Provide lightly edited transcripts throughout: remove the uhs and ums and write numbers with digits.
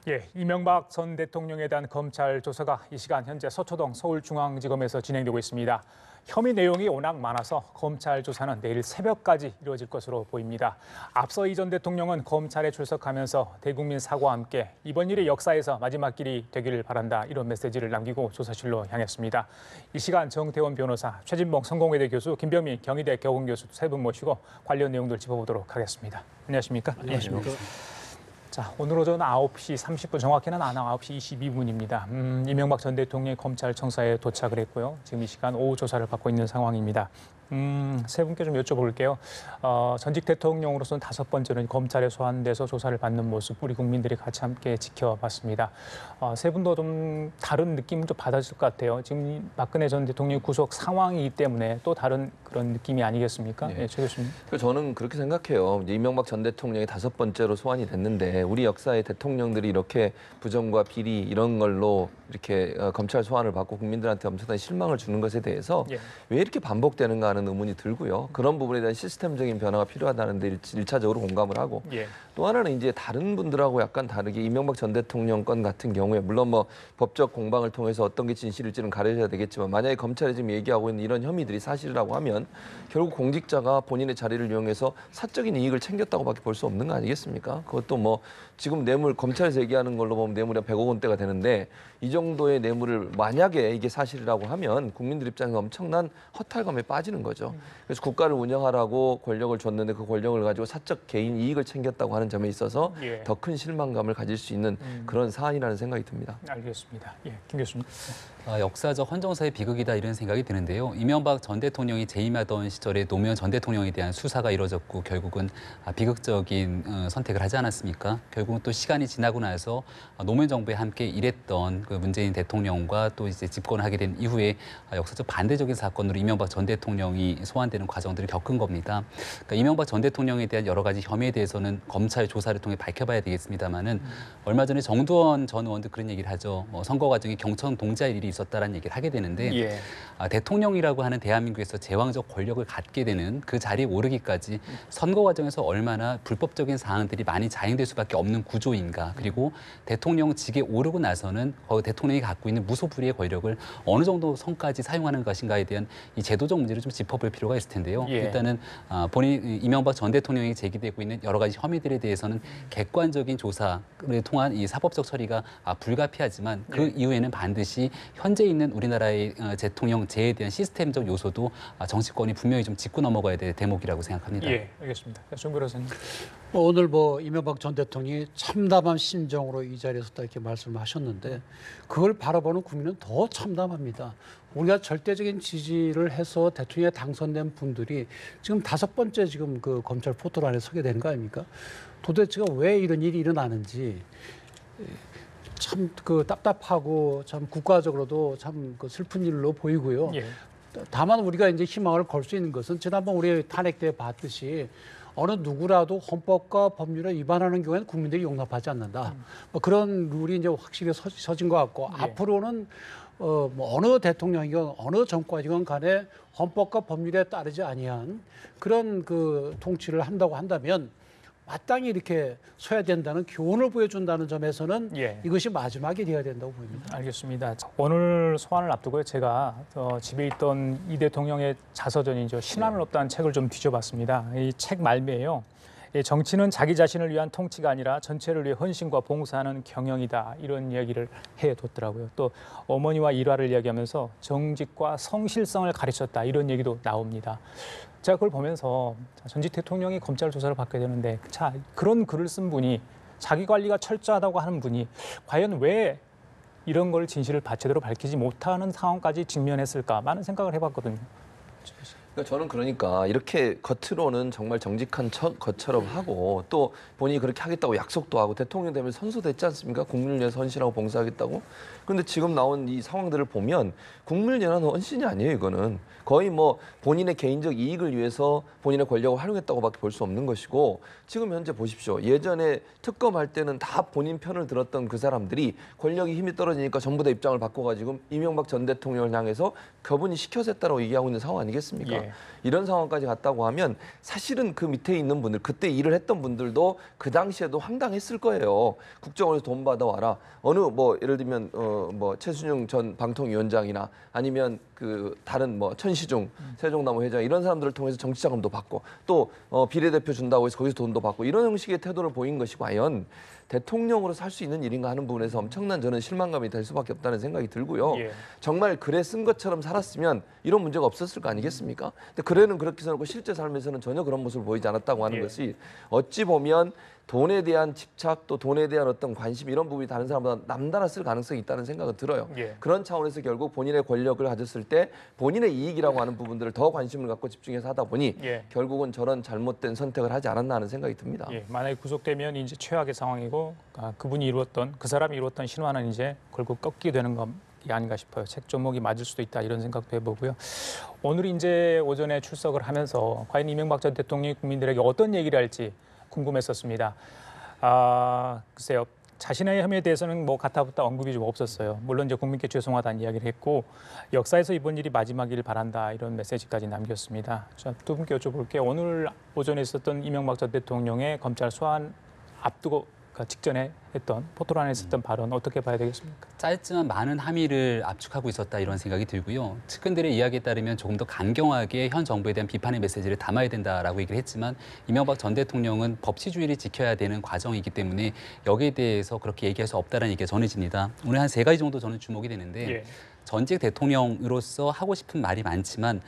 예, 이명박 전 대통령에 대한 검찰 조사가 이 시간 현재 서초동 서울중앙지검에서 진행되고 있습니다. 혐의 내용이 워낙 많아서 검찰 조사는 내일 새벽까지 이루어질 것으로 보입니다. 앞서 이 전 대통령은 검찰에 출석하면서 대국민 사과와 함께 이번 일이 역사에서 마지막 길이 되기를 바란다 이런 메시지를 남기고 조사실로 향했습니다. 이 시간 정태원 변호사, 최진봉 성공회대 교수, 김병민 경희대 교수 세 분 모시고 관련 내용들 짚어보도록 하겠습니다. 안녕하십니까? 안녕하십니까? 자, 오늘 오전 9시 30분, 정확히는 9시 22분입니다. 이명박 전 대통령이 검찰청사에 도착을 했고요. 지금 이 시간 오후 조사를 받고 있는 상황입니다. 세 분께 좀 여쭤볼게요. 전직 대통령으로서는 5번째는 검찰에 소환돼서 조사를 받는 모습 우리 국민들이 같이 함께 지켜봤습니다. 세 분도 좀 다른 느낌을 좀 받았을 것 같아요. 지금 박근혜 전 대통령 구속 상황이기 때문에 또 다른 그런 느낌이 아니겠습니까? 네. 네, 최 교수님. 저는 그렇게 생각해요. 이제 이명박 전 대통령이 5번째로 소환이 됐는데 우리 역사의 대통령들이 이렇게 부정과 비리 이런 걸로 이렇게 검찰 소환을 받고 국민들한테 엄청난 실망을 주는 것에 대해서 왜 이렇게 반복되는가 하는 의문이 들고요. 그런 부분에 대한 시스템적인 변화가 필요하다는 데 일차적으로 공감을 하고 또 하나는 이제 다른 분들하고 약간 다르게 이명박 전 대통령 건 같은 경우에 물론 뭐 법적 공방을 통해서 어떤 게 진실일지는 가려져야 되겠지만 만약에 검찰이 지금 얘기하고 있는 이런 혐의들이 사실이라고 하면 결국 공직자가 본인의 자리를 이용해서 사적인 이익을 챙겼다고밖에 볼 수 없는 거 아니겠습니까? 그것도 뭐 지금 뇌물 검찰에서 얘기하는 걸로 보면 뇌물이 100억 원대가 되는데 이 정도의 뇌물을 만약에 이게 사실이라고 하면 국민들 입장에서 엄청난 허탈감에 빠지는 거죠. 그래서 국가를 운영하라고 권력을 줬는데 그 권력을 가지고 사적 개인 이익을 챙겼다고 하는 점에 있어서 더 큰 실망감을 가질 수 있는 그런 사안이라는 생각이 듭니다. 알겠습니다. 예, 김 교수님. 역사적 헌정사의 비극이다 이런 생각이 드는데요. 이명박 전 대통령이 재임하던 시절에 노무현 전 대통령에 대한 수사가 이뤄졌고 결국은 비극적인 선택을 하지 않았습니까? 결국은 또 시간이 지나고 나서 노무현 정부에 함께 일했던 그 문재인 대통령과 또 이제 집권을 하게 된 이후에 역사적 반대적인 사건으로 이명박 전 대통령이 소환되는 과정들을 겪은 겁니다. 그러니까 이명박 전 대통령에 대한 여러 가지 혐의에 대해서는 검찰 조사를 통해 밝혀봐야 되겠습니다만은 얼마 전에 정두원 전 의원도 그런 얘기를 하죠. 선거 과정에 경청 동지할 일이 있었다라는 얘기를 하게 되는데 대통령이라고 하는 대한민국에서 제왕적 권력을 갖게 되는 그 자리에 오르기까지 선거 과정에서 얼마나 불법적인 사항들이 많이 자행될 수밖에 없는 구조인가. 그리고 대통령직에 오르고 나서는 대통령이 갖고 있는 무소불위의 권력을 어느 정도 선까지 사용하는 것인가에 대한 이 제도적 문제를 좀 짚어볼 필요가 있을 텐데요. 일단은 본인 이명박 전 대통령이 제기되고 있는 여러 가지 혐의들에 대해서는 객관적인 조사를 통한 이 사법적 처리가 불가피하지만 그 이후에는 반드시 현재 있는 우리나라의 대통령제에 대한 시스템적 요소도 정치권이 분명히 좀 짚고 넘어가야 될 대목이라고 생각합니다. 예, 알겠습니다. 정 변호사님. 오늘 이명박 전 대통령이 참담한 심정으로 이 자리에서 딱 이렇게 말씀하셨는데 그걸 바라보는 국민은 더 참담합니다. 우리가 절대적인 지지를 해서 대통령에 당선된 분들이 지금 5번째 지금 그 검찰 포털 안에 서게 되는 거 아닙니까? 도대체가 왜 이런 일이 일어나는지 참 그 답답하고 참 국가적으로도 참 그 슬픈 일로 보이고요. 다만 우리가 이제 희망을 걸 수 있는 것은 지난번 우리 탄핵 때 봤듯이 어느 누구라도 헌법과 법률에 위반하는 경우에는 국민들이 용납하지 않는다. 그런 룰이 이제 확실히 서진 것 같고 앞으로는 어느 대통령이건 어느 정권이건 간에 헌법과 법률에 따르지 아니한 그런 그 통치를 한다고 한다면 마땅히 이렇게 서야 된다는 교훈을 보여준다는 점에서는 이것이 마지막이 되어야 된다고 보입니다. 알겠습니다. 오늘 소환을 앞두고 제가 집에 있던 이 대통령의 자서전이죠. 신안을 없다는 책을 좀 뒤져봤습니다. 이 책 말미에요. 정치는 자기 자신을 위한 통치가 아니라 전체를 위해 헌신과 봉사하는 경영이다. 이런 이야기를 해뒀더라고요. 또 어머니와 일화를 이야기하면서 정직과 성실성을 가르쳤다. 이런 얘기도 나옵니다. 제가 그걸 보면서 전직 대통령이 검찰 조사를 받게 되는데 자, 그런 글을 쓴 분이 자기 관리가 철저하다고 하는 분이 과연 왜 이런 걸 진실을 제대로 밝히지 못하는 상황까지 직면했을까 많은 생각을 해봤거든요. 저는 그러니까 이렇게 겉으로는 정말 정직한 것처럼 하고 또 본인이 그렇게 하겠다고 약속도 하고 대통령 되면 선서됐지 않습니까? 국민을 위해서 헌신하고 봉사하겠다고. 그런데 지금 나온 이 상황들을 보면 국민을 위한 헌신이 아니에요. 이거는 거의 뭐 본인의 개인적 이익을 위해서 본인의 권력을 활용했다고밖에 볼 수 없는 것이고 지금 현재 보십시오. 예전에 특검할 때는 다 본인 편을 들었던 그 사람들이 권력이 힘이 떨어지니까 전부 다 입장을 바꿔가지고 이명박 전 대통령을 향해서 그분이 시켜서 했다라고 얘기하고 있는 상황 아니겠습니까? 예. 이런 상황까지 갔다고 하면 사실은 그 밑에 있는 분들, 그때 일을 했던 분들도 그 당시에도 황당했을 거예요. 국정원에서 돈 받아와라. 어느 뭐 예를 들면 뭐 최순용 전 방통위원장이나 아니면 그 다른 뭐 천시중 세종나무 회장 이런 사람들을 통해서 정치자금도 받고 또 비례대표 준다고 해서 거기서 돈도 받고 이런 형식의 태도를 보인 것이 과연 대통령으로 살 수 있는 일인가 하는 부분에서 엄청난 저는 실망감이 될 수밖에 없다는 생각이 들고요. 예. 정말 글에 쓴 것처럼 살았으면 이런 문제가 없었을 거 아니겠습니까? 근데 글에는 그렇게 써놓고 실제 삶에서는 전혀 그런 모습을 보이지 않았다고 하는 예. 것이 어찌 보면 돈에 대한 집착 또 돈에 대한 어떤 관심 이런 부분이 다른 사람보다 남달랐을 가능성이 있다는 생각은 들어요. 예. 그런 차원에서 결국 본인의 권력을 가졌을 때 본인의 이익이라고 하는 부분들을 더 관심을 갖고 집중해서 하다 보니 예. 결국은 저런 잘못된 선택을 하지 않았나 하는 생각이 듭니다. 예, 만약에 구속되면 이제 최악의 상황이고 그분이 이루었던 그 사람이 이루었던 신화는 이제 결국 꺾이게 되는 것이 아닌가 싶어요. 책 조목이 맞을 수도 있다 이런 생각도 해보고요. 오늘 이제 오전에 출석을 하면서 과연 이명박 전 대통령이 국민들에게 어떤 얘기를 할지 궁금했었습니다. 글쎄요. 자신의 혐의에 대해서는 뭐 가타부타 언급이 좀 없었어요. 물론 이제 국민께 죄송하다는 이야기를 했고 역사에서 이번 일이 마지막이길 바란다 이런 메시지까지 남겼습니다. 자, 두 분께 여쭤볼게요. 오늘 오전에 있었던 이명박 전 대통령의 검찰 소환 앞두고 직전에 했던 포토란에 있었던 발언 어떻게 봐야 되겠습니까? 짧지만 많은 함의를 압축하고 있었다 이런 생각이 들고요. 측근들의 이야기에 따르면 조금 더 강경하게 현 정부에 대한 비판의 메시지를 담아야 된다라고 얘기를 했지만 이명박 전 대통령은 법치주의를 지켜야 되는 과정이기 때문에 여기에 대해서 그렇게 얘기할 수 없다는 얘기가 전해집니다. 오늘 한 3가지 정도 저는 주목이 되는데 예. 전직 대통령으로서 하고 싶은 말이 많지만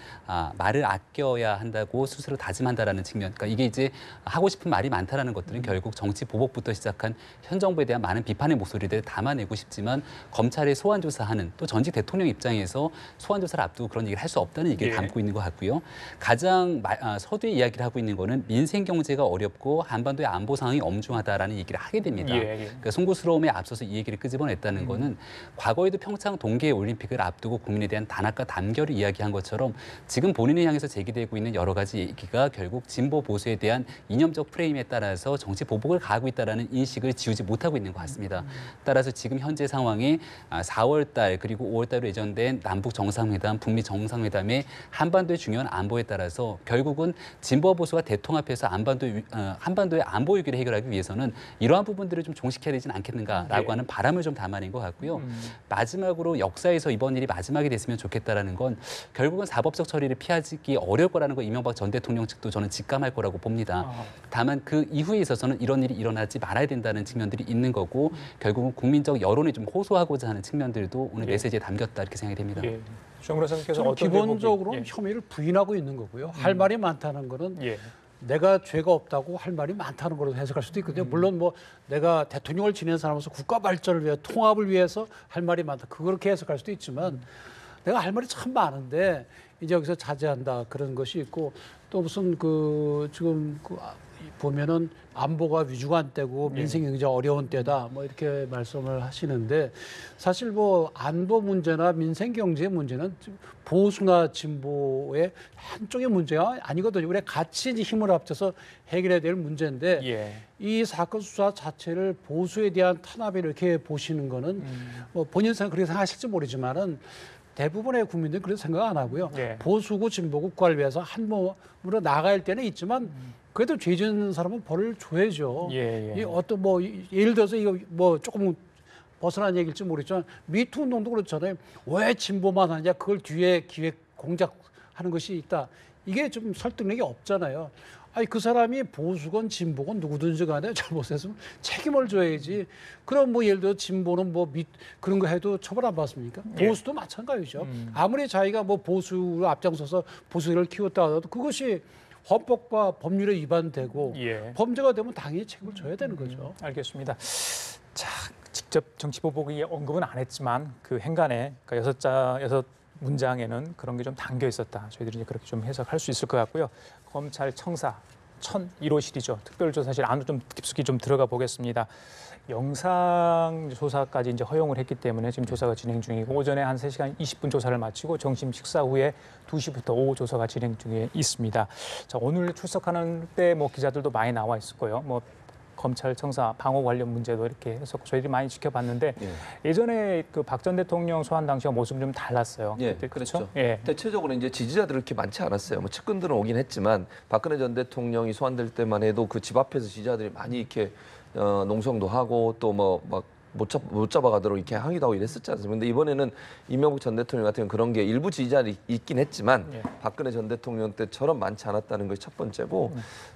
말을 아껴야 한다고 스스로 다짐한다라는 측면. 그러니까 이게 이제 하고 싶은 말이 많다라는 것들은 결국 정치 보복부터 시작한 현 정부에 대한 많은 비판의 목소리를 담아내고 싶지만 검찰에 소환 조사하는 또 전직 대통령 입장에서 소환 조사를 앞두고 그런 얘기를 할 수 없다는 얘기를 예. 담고 있는 것 같고요. 가장 서두에 이야기를 하고 있는 거는 민생 경제가 어렵고 한반도의 안보 상황이 엄중하다라는 얘기를 하게 됩니다. 예. 그러니까 송구스러움에 앞서서 이 얘기를 끄집어냈다는 거는 과거에도 평창 동계 올림픽을 앞두고 국민에 대한 단합과 단결을 이야기한 것처럼 지금 본인을 향해서 제기되고 있는 여러 가지 얘기가 결국 진보 보수에 대한 이념적 프레임에 따라서 정치 보복을 가하고 있다는 인식을 지우지 못하고 있는 것 같습니다. 따라서 지금 현재 상황에 4월 달 그리고 5월 달로 예정된 남북 정상회담, 북미 정상회담의 한반도의 중요한 안보에 따라서 결국은 진보 보수가 대통합해서 한반도의 안보 위기를 해결하기 위해서는 이러한 부분들을 좀 종식해야 되진 않겠는가라고 하는 바람을 좀 담아낸 것 같고요. 마지막으로 역사에서 이번 일이 마지막이 됐으면 좋겠다라는 건 결국은 사법적 처리를 피하기 어려울 거라는 거 이명박 전 대통령 측도 저는 직감할 거라고 봅니다. 다만 그 이후에 있어서는 이런 일이 일어나지 말아야 된다는 측면들이 있는 거고 결국은 국민적 여론에 좀 호소하고자 하는 측면들도 오늘 메시지에 담겼다 이렇게 생각이 됩니다. 예. 정그라선께서 저는 어떤 기본적으로 대목이- 혐의를 부인하고 있는 거고요. 할 말이 많다는 거는 예. 내가 죄가 없다고 할 말이 많다는 걸로 해석할 수도 있거든요. 물론 뭐 내가 대통령을 지낸 사람으로서 국가 발전을 위해 통합을 위해서 할 말이 많다. 그렇게 해석할 수도 있지만 내가 할 말이 참 많은데 이제 여기서 자제한다 그런 것이 있고 또 무슨 지금 보면은 안보가 위중한 때고 민생이 굉장히 어려운 때다 뭐 이렇게 말씀을 하시는데 사실 뭐 안보 문제나 민생 경제 문제는 보수나 진보의 한쪽의 문제가 아니거든요. 우리 같이 이제 힘을 합쳐서 해결해야 될 문제인데 예. 이 사건 수사 자체를 보수에 대한 탄압에 이렇게 보시는 거는 뭐 본인 생각 그렇게 생각하실지 모르지만은 대부분의 국민들은 그렇게 생각 안 하고요. 예. 보수고 진보고 국가를 위해서 한 몸으로 나갈 때는 있지만 그래도 죄 지은 사람은 벌을 줘야죠. 예. 이 어떤 뭐 예를 들어서 이거 뭐 조금 벗어난 얘기일지 모르겠지만 미투 운동도 그렇잖아요. 왜 진보만 하냐? 그걸 뒤에 기획 공작하는 것이 있다. 이게 좀 설득력이 없잖아요. 아니 그 사람이 보수건 진보건 누구든지 간에 잘못했으면 책임을 져야지. 그럼 뭐 예를 들어 진보는 뭐 그런 거 해도 처벌 안 받습니까? 예. 보수도 마찬가지죠. 아무리 자기가 뭐 보수로 앞장서서 보수를 키웠다 하더라도 그것이 헌법과 법률에 위반되고 예. 범죄가 되면 당연히 책임을 져야 되는 거죠. 알겠습니다. 자, 직접 정치 보복이 언급은 안 했지만 그 행간에 그러니까 6 문장에는 그런 게 좀 담겨 있었다. 저희들이 이제 그렇게 좀 해석할 수 있을 것 같고요. 검찰 청사 1001호실이죠. 특별조사실 안으로 좀 깊숙이 좀 들어가 보겠습니다. 영상 조사까지 이제 허용을 했기 때문에 지금 조사가 진행 중이고 오전에 한 3시간 20분 조사를 마치고 점심 식사 후에 2시부터 오후 조사가 진행 중에 있습니다. 자, 오늘 출석하는 때 뭐 기자들도 많이 나와 있을 거예요. 뭐 검찰 청사 방어 관련 문제도 이렇게 했었고 저희들이 많이 지켜봤는데 예. 예전에 그 박 전 대통령 소환 당시와 모습이 좀 달랐어요. 예, 그때, 그렇죠. 예. 대체적으로 이제 지지자들이 그렇게 많지 않았어요. 뭐 측근들은 오긴 했지만 박근혜 전 대통령이 소환될 때만 해도 그 집 앞에서 지지자들이 많이 이렇게 농성도 하고 또 뭐 막 못 잡아가도록 이렇게 항의도 하고 이랬었지 않습니까? 근데 이번에는 이명박 전 대통령 같은 그런 게 일부 지지자들이 있긴 했지만 예. 박근혜 전 대통령 때처럼 많지 않았다는 것이 첫 번째고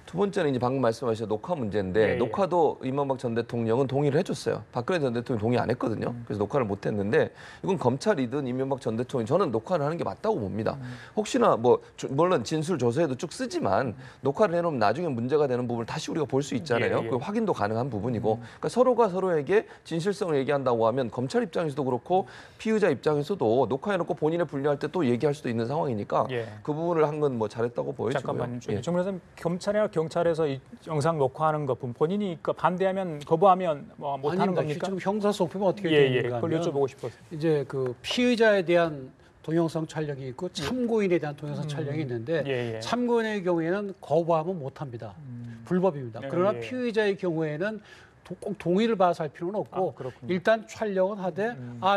두 번째는 이제 방금 말씀하신 녹화 문제인데 예, 예. 녹화도 이명박 전 대통령은 동의를 해줬어요. 박근혜 전 대통령이 동의 안 했거든요. 그래서 녹화를 못 했는데 이건 검찰이든 이명박 전 대통령 저는 녹화를 하는 게 맞다고 봅니다. 혹시나 뭐 물론 진술 조서에도 쭉 쓰지만 녹화를 해놓으면 나중에 문제가 되는 부분을 다시 우리가 볼 수 있잖아요. 예, 예. 그 확인도 가능한 부분이고 그러니까 서로가 서로에게 진실성을 얘기한다고 하면 검찰 입장에서도 그렇고 피의자 입장에서도 녹화해놓고 본인의 분리할 때 또 얘기할 수도 있는 상황이니까 예. 그 부분을 한 건 뭐 잘했다고 보여지고요. 잠깐만요. 예. 정 변호사님 경찰이나 경찰에서 이 영상 녹화하는 것 본인이 그 반대하면 거부하면 뭐 못하는 아닙니다. 겁니까? 지금 형사소송법은 어떻게 예, 되는가 그걸 하면 여쭤보고 싶어서. 이제 그 피의자에 대한 동영상 촬영이 있고 참고인에 대한 동영상 촬영이 있는데 예, 예. 참고인의 경우에는 거부하면 못합니다. 불법입니다. 네, 그러나 예. 피의자의 경우에는 꼭 동의를 받아서 할 필요는 없고 그렇군요. 일단 촬영은 하되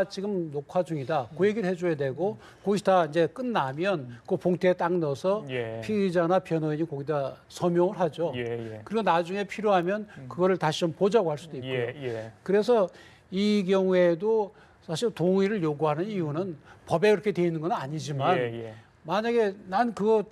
지금 녹화 중이다. 그 얘기를 해줘야 되고 그것이 다 이제 끝나면 그 봉투에 딱 넣어서 예. 피의자나 변호인이 거기다 서명을 하죠. 예, 예. 그리고 나중에 필요하면 그거를 다시 좀 보자고 할 수도 있고요. 예, 예. 그래서 이 경우에도 사실 동의를 요구하는 이유는 법에 그렇게 되어 있는 건 아니지만 예, 예. 만약에 난 그거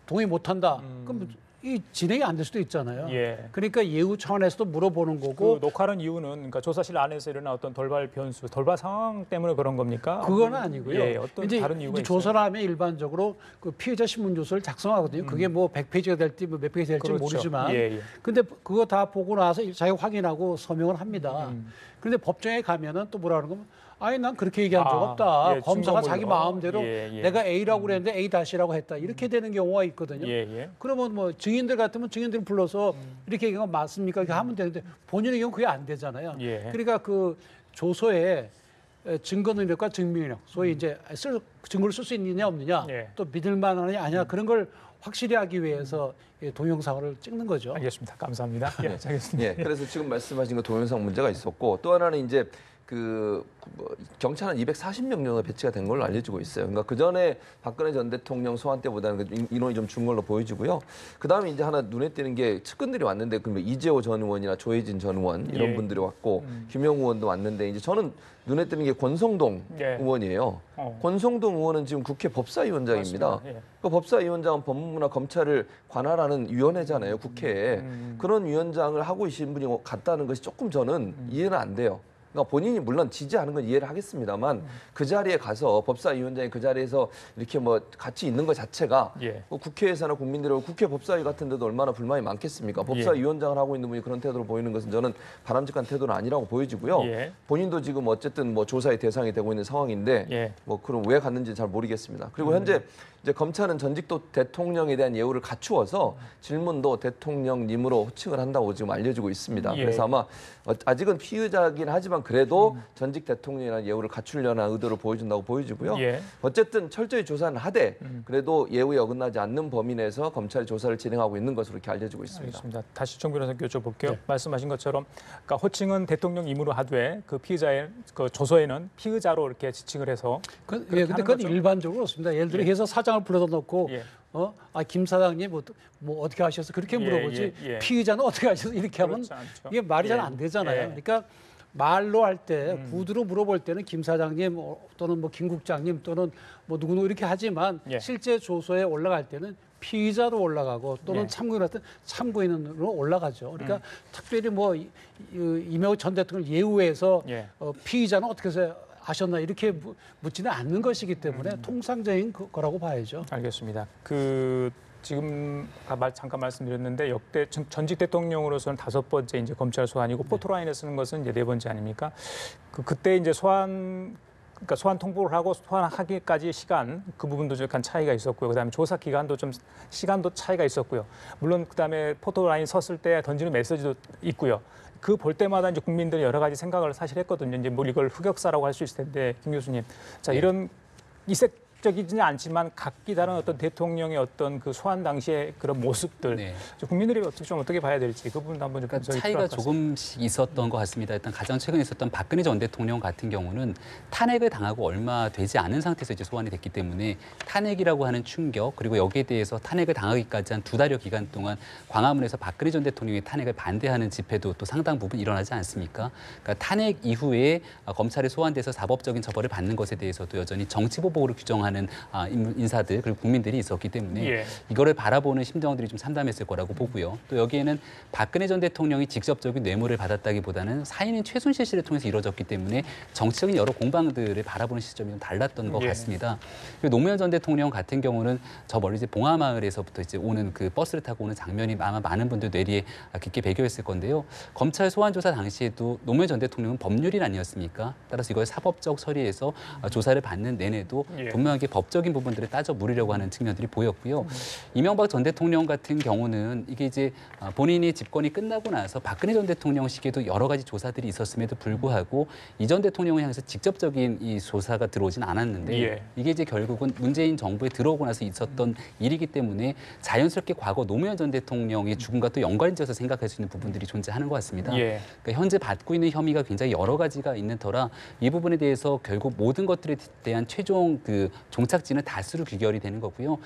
동의 못한다. 그럼 이 진행이 안 될 수도 있잖아요. 예. 그러니까 예우 차원에서도 물어보는 그 거고 녹화하는 이유는 그러니까 조사실 안에서 일어난 어떤 돌발 변수, 돌발 상황 때문에 그런 겁니까? 그건 아니고요. 예, 어떤 이제 다른 이유가 이제 있어요? 조사를 하면 일반적으로 그 피의자 신문 조서를 작성하거든요. 그게 뭐 100페이지가 될지 뭐 몇 페이지 될지 그렇죠. 모르지만 예, 예. 근데 그거 다 보고 나서 자기가 확인하고 서명을 합니다. 그런데 법정에 가면은 또 뭐라 그러는 거면 아니 난 그렇게 얘기한 적 없다. 예, 검사가 증거물로. 자기 마음대로 예, 예. 내가 A라고 그랬는데 A-라고 했다. 이렇게 되는 경우가 있거든요. 예, 예. 그러면 뭐 증인들 같으면 증인들 불러서 이렇게 얘기하면 맞습니까? 이렇게 하면 되는데 본인의 경우 그게 안 되잖아요. 예. 그러니까 그 조서에 증거 능력과 증명 능력, 소위 이제 증거를 쓸 수 있느냐 없느냐, 예. 또 믿을 만하냐 아니냐 그런 걸 확실히 하기 위해서 이 동영상을 찍는 거죠. 알겠습니다. 감사합니다. 예, 알겠습니다. 예, 그래서 지금 말씀하신 그 동영상 문제가 있었고 또 하나는 이제 뭐 경찰은 240명 정도 배치가 된 걸로 알려지고 있어요. 그러니까 그 전에 박근혜 전 대통령 소환 때보다는 그 인원이 좀 준 걸로 보여지고요. 그 다음에 이제 하나 눈에 띄는 게 측근들이 왔는데 그러면 이재호 전 의원이나 조혜진 전 의원 이런 예. 분들이 왔고 김영 의원도 왔는데 이제 저는 눈에 띄는 게 권성동 예. 의원이에요. 권성동 의원은 지금 국회 법사위원장입니다. 맞습니다. 예. 그 법사위원장은 법무부나 검찰을 관할하는 위원회잖아요, 국회에. 그런 위원장을 하고 계신 분이 갔다는 것이 조금 저는 이해는 안 돼요. 그러니까 본인이 물론 지지하는 건 이해를 하겠습니다만 그 자리에 가서 법사위원장이 그 자리에서 이렇게 뭐 같이 있는 것 자체가 예. 뭐 국회에서나 국민들이 국회 법사위 같은 데도 얼마나 불만이 많겠습니까? 법사위원장을 하고 있는 분이 그런 태도로 보이는 것은 저는 바람직한 태도는 아니라고 보여지고요. 예. 본인도 지금 어쨌든 뭐 조사의 대상이 되고 있는 상황인데 예. 뭐 그럼 왜 갔는지 잘 모르겠습니다. 그리고 현재 이제 검찰은 전직도 대통령에 대한 예우를 갖추어서 질문도 대통령님으로 호칭을 한다고 지금 알려지고 있습니다. 예. 그래서 아마 아직은 피의자긴 하지만 그래도 전직 대통령이라는 예우를 갖추려는 의도를 보여준다고 보여지고요. 예. 어쨌든 철저히 조사는 하되 그래도 예우에 어긋나지 않는 범위 내에서 검찰이 조사를 진행하고 있는 것으로 이렇게 알려지고 있습니다. 알겠습니다. 다시 정 변호사께 여쭤볼게요. 말씀하신 것처럼 그러니까 호칭은 대통령 임으로 하되 그 피의자의 그 조서에는 피의자로 이렇게 지칭을 해서 예, 그렇게 근데 하는 그건 거죠? 일반적으로 그렇습니다. 예를 들어 회사 사장을 불러다 놓고 예. 김 사장님 뭐 어떻게 하셔서 그렇게 예, 물어보지 예, 예. 피의자는 어떻게 하셔서 이렇게 하면 그렇지 않죠. 이게 말이 잘 예. 안 되잖아요. 예. 그러니까 말로 할 때 구두로 물어볼 때는 김 사장님 또는 뭐 김 국장님 또는 뭐 누구누구 이렇게 하지만 예. 실제 조서에 올라갈 때는 피의자로 올라가고 또는 예. 참고인 같은 참고인으로 올라가죠. 그러니까 특별히 뭐 이명박 전 대통령 예우해서 예. 피의자는 어떻게 해서 하셨나 이렇게 묻지는 않는 것이기 때문에 통상적인 거라고 봐야죠. 알겠습니다. 그 지금 잠깐 말씀드렸는데 역대 전직 대통령으로서는 5번째 이제 검찰 소환이고 포토라인에 쓰는 것은 이제 4번째 아닙니까? 그때 이제 그러니까 소환 통보를 하고 소환하기까지 시간 그 부분도 약간 차이가 있었고요. 그다음에 조사 기간도 좀 시간도 차이가 있었고요. 물론 그다음에 포토라인 섰을 때 던지는 메시지도 있고요. 그 볼 때마다 이제 국민들이 여러 가지 생각을 사실 했거든요. 이제 뭐 이걸 흑역사라고 할 수 있을 텐데 김 교수님, 자 이런 비극적이지는 않지만 각기 다른 어떤 대통령의 어떤 그 소환 당시의 그런 모습들 네. 국민들이 좀 어떻게 봐야 될지 그 부분도 한번 좀 그러니까 분석이 차이가 필요할 것 같습니다. 조금씩 있었던 것 같습니다. 일단 가장 최근에 있었던 박근혜 전 대통령 같은 경우는 탄핵을 당하고 얼마 되지 않은 상태에서 이제 소환이 됐기 때문에 탄핵이라고 하는 충격 그리고 여기에 대해서 탄핵을 당하기까지 한 2달여 기간 동안 광화문에서 박근혜 전 대통령의 탄핵을 반대하는 집회도 또 상당 부분 일어나지 않습니까? 그러니까 탄핵 이후에 검찰에 소환돼서 사법적인 처벌을 받는 것에 대해서도 여전히 정치보복으로 규정하는 인사들 그리고 국민들이 있었기 때문에 예. 이거를 바라보는 심정들이 좀 참담했을 거라고 보고요. 또 여기에는 박근혜 전 대통령이 직접적인 뇌물을 받았다기보다는 사인인 최순실 씨를 통해서 이루어졌기 때문에 정치적인 여러 공방들을 바라보는 시점이 좀 달랐던 것 예. 같습니다. 그리고 노무현 전 대통령 같은 경우는 저 멀리 이제 봉하마을에서부터 이제 오는 그 버스를 타고 오는 장면이 아마 많은 분들 뇌리에 깊게 배겨있을 건데요. 검찰 소환 조사 당시에도 노무현 전 대통령은 법률인 아니었습니까? 따라서 이걸 사법적 처리해서 조사를 받는 내내도 예. 분명하게 법적인 부분들을 따져 물으려고 하는 측면들이 보였고요. 이명박 전 대통령 같은 경우는 이게 이제 본인이 집권이 끝나고 나서 박근혜 전 대통령 시기에도 여러 가지 조사들이 있었음에도 불구하고 이 전 대통령을 향해서 직접적인 이 조사가 들어오진 않았는데 예. 이게 이제 결국은 문재인 정부에 들어오고 나서 있었던 일이기 때문에 자연스럽게 과거 노무현 전 대통령의 죽음과 또 연관지어서 생각할 수 있는 부분들이 존재하는 것 같습니다. 예. 그러니까 현재 받고 있는 혐의가 굉장히 여러 가지가 있는 터라 이 부분에 대해서 결국 모든 것들에 대한 최종 그 종착지는 다수로 귀결이 되는 거고요.